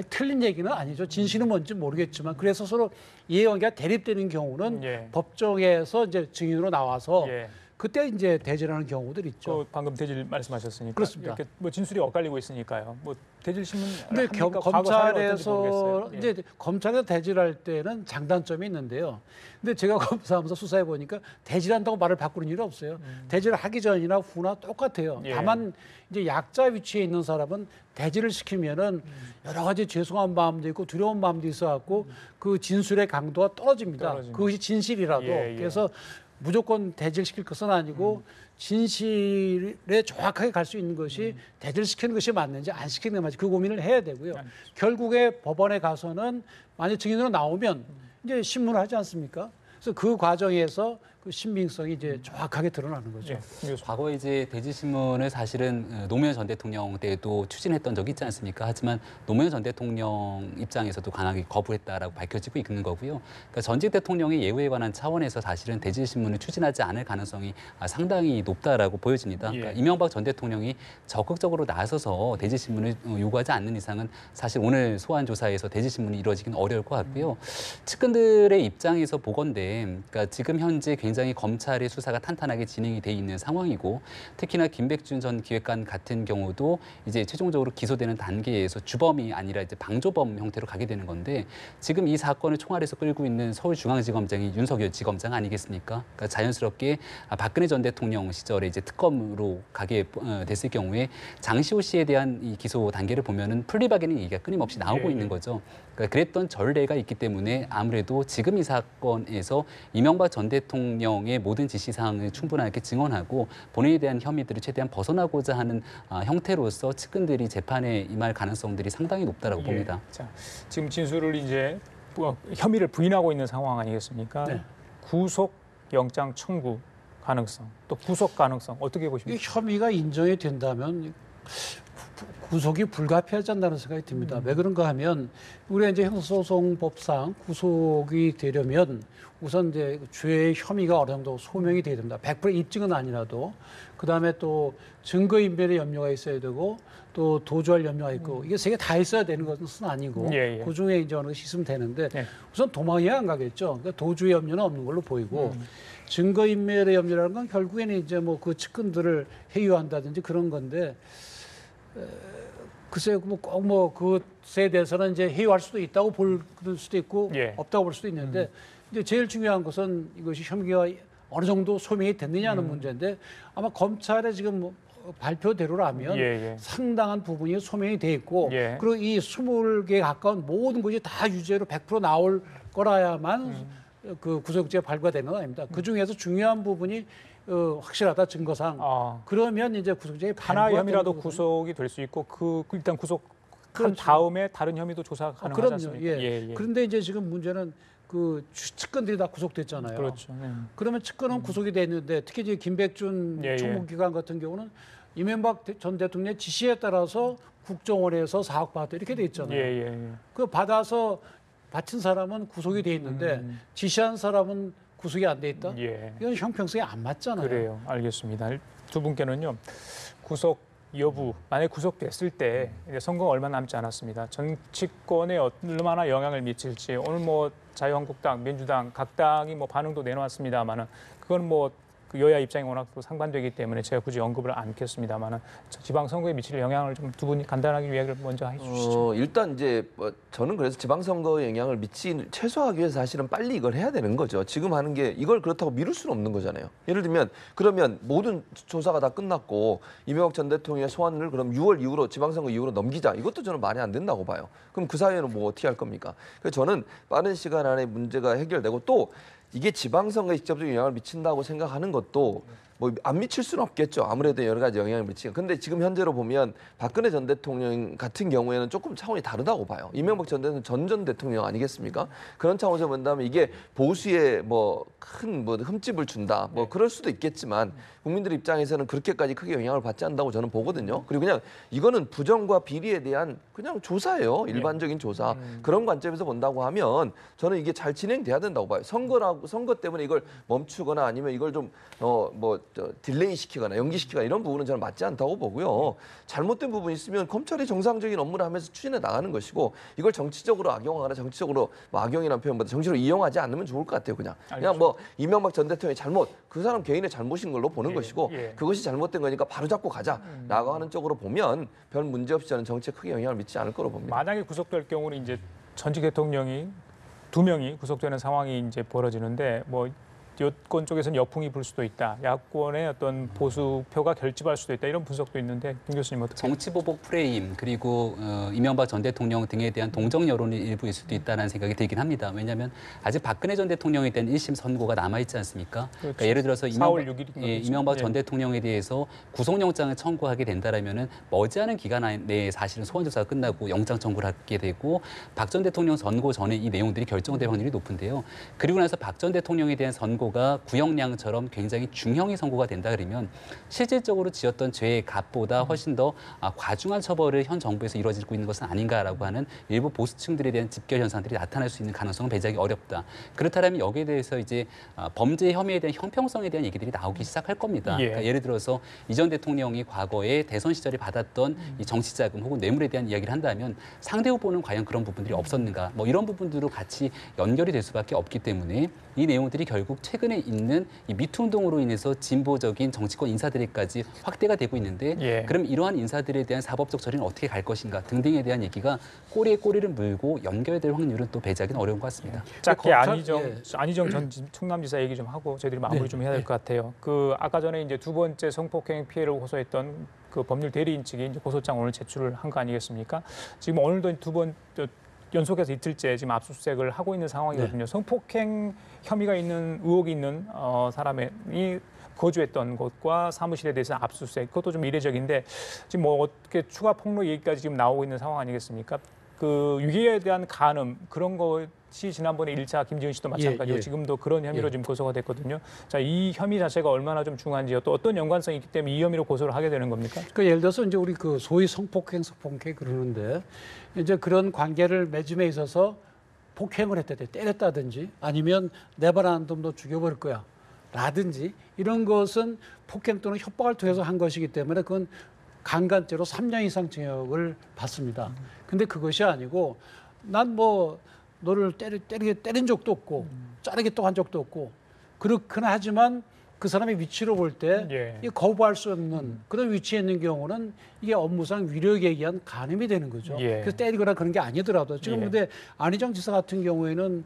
틀린 얘기는 아니죠. 진실은 뭔지 모르겠지만 그래서 서로 이해관계가 대립되는 경우는 예. 법정에서 이제 증인으로 나와서 예. 그때 이제 대질하는 경우들 있죠. 그 방금 대질 말씀하셨으니까 그렇습니다. 이렇게 뭐 진술이 엇갈리고 있으니까요. 뭐 대질 신문 근데 검찰에서 이제 검찰에서 대질할 때는 장단점이 있는데요. 근데 제가 검사하면서 수사해 보니까 대질한다고 말을 바꾸는 일은 없어요. 대질을 하기 전이나 후나 똑같아요. 예. 다만 이제 약자 위치에 있는 사람은 대질을 시키면은 여러 가지 죄송한 마음도 있고 두려운 마음도 있어갖고 그 진술의 강도가 떨어집니다. 그것이 진실이라도 예, 예. 그래서 무조건 대질시킬 것은 아니고 진실에 정확하게 갈 수 있는 것이 대질시키는 것이 맞는지 안 시키는 게 맞는지 그 고민을 해야 되고요. 결국에 법원에 가서는 만약 증인으로 나오면 이제 신문을 하지 않습니까? 그래서 그 과정에서 그 신빙성이 이제 정확하게 드러나는 거죠. 예. 과거에 이제 대지신문을 사실은 노무현 전 대통령 때도 추진했던 적이 있지 않습니까? 하지만 노무현 전 대통령 입장에서도 강하게 거부했다라고 밝혀지고 있는 거고요. 그러니까 전직 대통령의 예우에 관한 차원에서 사실은 대지신문을 추진하지 않을 가능성이 상당히 높다라고 보여집니다. 예. 그러니까 이명박 전 대통령이 적극적으로 나서서 대지신문을 요구하지 않는 이상은 사실 오늘 소환 조사에서 대지신문이 이루어지기는 어려울 것 같고요. 측근들의 입장에서 보건대, 그러니까 지금 현재 굉장히 검찰의 수사가 탄탄하게 진행이 돼 있는 상황이고 특히나 김백준 전 기획관 같은 경우도 이제 최종적으로 기소되는 단계에서 주범이 아니라 이제 방조범 형태로 가게 되는 건데 지금 이 사건을 총알에서 끌고 있는 서울중앙지검장이 윤석열 지검장 아니겠습니까? 그러니까 자연스럽게 박근혜 전 대통령 시절에 이제 특검으로 가게 됐을 경우에 장시호 씨에 대한 이 기소 단계를 보면은 플리바게닝 얘기가 끊임없이 나오고 있는 거죠. 그러니까 그랬던 전례가 있기 때문에 아무래도 지금 이 사건에서 이명박 전 대통령 대통령의 모든 지시사항을 충분하게 증언하고 본인에 대한 혐의들을 최대한 벗어나고자 하는 형태로서 측근들이 재판에 임할 가능성들이 상당히 높다라고 봅니다. 자, 지금 진술을 이제 혐의를 부인하고 있는 상황 아니겠습니까? 네. 구속 영장 청구 가능성, 또 구속 가능성 어떻게 이 보십니까? 혐의가 인정이 된다면 구속이 불가피하지 않다는 생각이 듭니다. 왜 그런가 하면 우리가 이제 형사소송법상 구속이 되려면 우선 이제 죄의 혐의가 어느 정도 소명이 돼야 됩니다. 100% 입증은 아니라도 그다음에 또 증거인멸의 염려가 있어야 되고 또 도주할 염려가 있고 이게 세 개 다 있어야 되는 것은 아니고 예, 예. 그중에 이제 어느 것이 있으면 되는데 예. 우선 도망이 안 가겠죠. 그러니까 도주의 염려는 없는 걸로 보이고 증거인멸의 염려라는 건 결국에는 이제 뭐 그 측근들을 해유한다든지 그런 건데 글쎄요, 뭐 그것에 대해서는 이제 해유할 수도 있다고 볼 수도 있고 예. 없다고 볼 수도 있는데 이제 제일 중요한 것은 이것이 혐의가 어느 정도 소명이 됐느냐는 문제인데 아마 검찰의 지금 뭐 발표대로라면 예. 상당한 부분이 소명이 돼 있고 예. 그리고 이 20개 가까운 모든 것이 다 유죄로 100% 나올 거라야만 그 구속죄가 발부되는 건 아닙니다. 그 중에서 중요한 부분이 확실하다 증거상 그러면 이제 구속죄에 하나의 혐의라도 되는 거거든요. 구속이 될 수 있고 일단 구속한 그렇죠. 다음에 다른 혐의도 조사 가능하지 그럼요. 않습니까? 예. 그런데 이제 지금 문제는 그 측근들이 다 구속됐잖아요. 그렇죠. 네. 그러면 측근은 구속이 됐는데 특히 이제 김백준 예. 총무기관 같은 경우는 이명박 전 대통령의 지시에 따라서 국정원에서 4억 받았다 이렇게 돼 있잖아요. 예. 그 받아서 바친 사람은 구속이 돼 있는데 지시한 사람은 구속이 안 돼 있다? 예. 이건 형평성에 안 맞잖아요. 그래요. 알겠습니다. 두 분께는요. 구속 여부, 만약 구속됐을 때 이제 선거가 얼마 남지 않았습니다. 정치권에 얼마나 영향을 미칠지 오늘 뭐 자유한국당, 민주당 각 당이 뭐 반응도 내놓았습니다만은 그건 뭐 그 여야 입장이 워낙 또 상반되기 때문에 제가 굳이 언급을 않겠습니다만은 지방선거에 미칠 영향을 좀 두 분이 간단하게 이야기를 먼저 해주시죠. 일단 이제 저는 그래서 지방선거에 영향을 최소화하기 위해서 사실은 빨리 이걸 해야 되는 거죠. 지금 하는 게 이걸 그렇다고 미룰 수는 없는 거잖아요. 예를 들면 그러면 모든 조사가 다 끝났고 이명박 전 대통령의 소환을 그럼 6월 이후로 지방선거 이후로 넘기자. 이것도 저는 말이 안 된다고 봐요. 그럼 그 사이에는 뭐 어떻게 할 겁니까? 그래서 저는 빠른 시간 안에 문제가 해결되고 또 이게 지방선거에 직접적인 영향을 미친다고 생각하는 것도 뭐 안 미칠 수는 없겠죠. 아무래도 여러 가지 영향을 미치고. 근데 지금 현재로 보면 박근혜 전 대통령 같은 경우에는 조금 차원이 다르다고 봐요. 이명박 전 대통령 전 대통령 아니겠습니까? 그런 차원에서 본다면 이게 보수에 뭐 큰 뭐 흠집을 준다. 뭐 그럴 수도 있겠지만 국민들 입장에서는 그렇게까지 크게 영향을 받지 않는다고 저는 보거든요. 그리고 그냥 이거는 부정과 비리에 대한 그냥 조사예요. 일반적인 조사. 그런 관점에서 본다고 하면 저는 이게 잘 진행돼야 된다고 봐요. 선거 때문에 이걸 멈추거나 아니면 이걸 좀 딜레이 시키거나 연기시키거나 이런 부분은 저는 맞지 않다고 보고요. 잘못된 부분이 있으면 검찰이 정상적인 업무를 하면서 추진해 나가는 것이고 이걸 정치적으로 악용하거나 정치적으로 뭐 악용이라는 표현보다 정치로 이용하지 않으면 좋을 것 같아요. 그냥 뭐 이명박 전 대통령의 잘못, 그 사람 개인의 잘못인 걸로 보는 것이고 그것이 잘못된 거니까 바로잡고 가자라고 하는 쪽으로 보면 별 문제 없이 저는 정치에 크게 영향을 미치지 않을 거로 봅니다. 만약에 구속될 경우는 이제 전직 대통령이 2명이 구속되는 상황이 이제 벌어지는데 뭐 여권 쪽에서는 역풍이 불 수도 있다. 야권의 어떤 보수표가 결집할 수도 있다. 이런 분석도 있는데 김 교수님 어떻게? 정치보복 프레임 그리고 이명박 전 대통령 등에 대한 동정 여론이 일부일 수도 있다는 생각이 들긴 합니다. 왜냐하면 아직 박근혜 전 대통령에 대한 1심 선고가 남아있지 않습니까? 그렇죠. 그러니까 예를 들어서 4월 6일인가 이명박 전 대통령에 대해서 구속영장을 청구하게 된다라면은 머지않은 기간 내에 사실은 소환조사가 끝나고 영장 청구를 하게 되고 박 전 대통령 선고 전에 이 내용들이 결정될 확률이 높은데요. 그리고 나서 박 전 대통령에 대한 선고가 구형량처럼 굉장히 중형이 선고가 된다 그러면 실질적으로 지었던 죄의 값보다 훨씬 더 과중한 처벌을 현 정부에서 이루어지고 있는 것은 아닌가라고 하는 일부 보수층들에 대한 집결 현상들이 나타날 수 있는 가능성은 배제하기 어렵다. 그렇다면 여기에 대해서 이제 범죄 혐의에 대한 형평성에 대한 얘기들이 나오기 시작할 겁니다. 그러니까 예를 들어서 이 전 대통령이 과거에 대선 시절에 받았던 이 정치자금 혹은 뇌물에 대한 이야기를 한다면 상대 후보는 과연 그런 부분들이 없었는가? 뭐 이런 부분들로 같이 연결이 될 수밖에 없기 때문에 이 내용들이 결국 최근에 있는 이 미투 운동으로 인해서 진보적인 정치권 인사들에까지 확대가 되고 있는데 그럼 이러한 인사들에 대한 사법적 처리는 어떻게 갈 것인가 등등에 대한 얘기가 꼬리에 꼬리를 물고 연결될 확률은 또 배제하기는 어려운 것 같습니다. 짧게 안희정 전 충남지사 얘기 좀 하고 저희들이 마무리 좀 해야 될 것 같아요. 그 아까 전에 이제 두 번째 성폭행 피해를 호소했던 그 법률 대리인 측이 이제 고소장 오늘 제출을 한 거 아니겠습니까? 지금 오늘도 연속해서 이틀째 지금 압수수색을 하고 있는 상황이거든요. 성폭행 혐의가 있는 의혹이 있는 사람이 거주했던 곳과 사무실에 대해서 압수수색, 그것도 좀 이례적인데 지금 뭐 어떻게 추가 폭로 얘기까지 지금 나오고 있는 상황 아니겠습니까? 그 위기에 대한 간음 그런 것이 지난번에 1차 김지은 씨도 마찬가지로 지금도 그런 혐의로 지금 고소가 됐거든요. 자, 이 혐의 자체가 얼마나 좀 중요한지요. 또 어떤 연관성이 있기 때문에 이 혐의로 고소를 하게 되는 겁니까? 그 예를 들어서 이제 우리 그 소위 성폭행 그러는데 이제 그런 관계를 맺음에 있어서 폭행을 했다든지 때렸다든지 아니면 내발 안 둬도 죽여버릴 거야. 라든지 이런 것은 폭행 또는 협박을 통해서 한 것이기 때문에 그건 강간죄로 3년 이상 징역을 받습니다. 근데 그것이 아니고 난 뭐 너를 때린 적도 없고 자르게 또 한 적도 없고 그렇거나 하지만 그 사람의 위치로 볼 때 거부할 수 없는 그런 위치에 있는 경우는 이게 업무상 위력에 의한 간음이 되는 거죠. 그래서 때리거나 그런 게 아니더라도 지금 근데 안희정 지사 같은 경우에는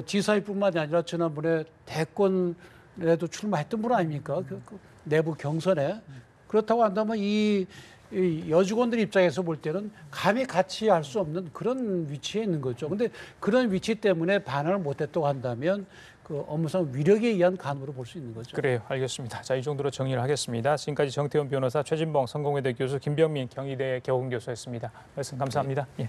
지사일뿐만이 아니라 지난번에 대권에도 출마했던 분 아닙니까? 그 내부 경선에. 그렇다고 한다면 이 여직원들 입장에서 볼 때는 감히 같이 할 수 없는 그런 위치에 있는 거죠. 근데 그런 위치 때문에 반환을 못했다고 한다면 그 업무상 위력에 의한 간으로 볼 수 있는 거죠. 그래요. 알겠습니다. 자, 이 정도로 정리를 하겠습니다. 지금까지 정태훈 변호사, 최진봉 성공회대 교수, 김병민 경희대 개공교수였습니다. 말씀 감사합니다. 예.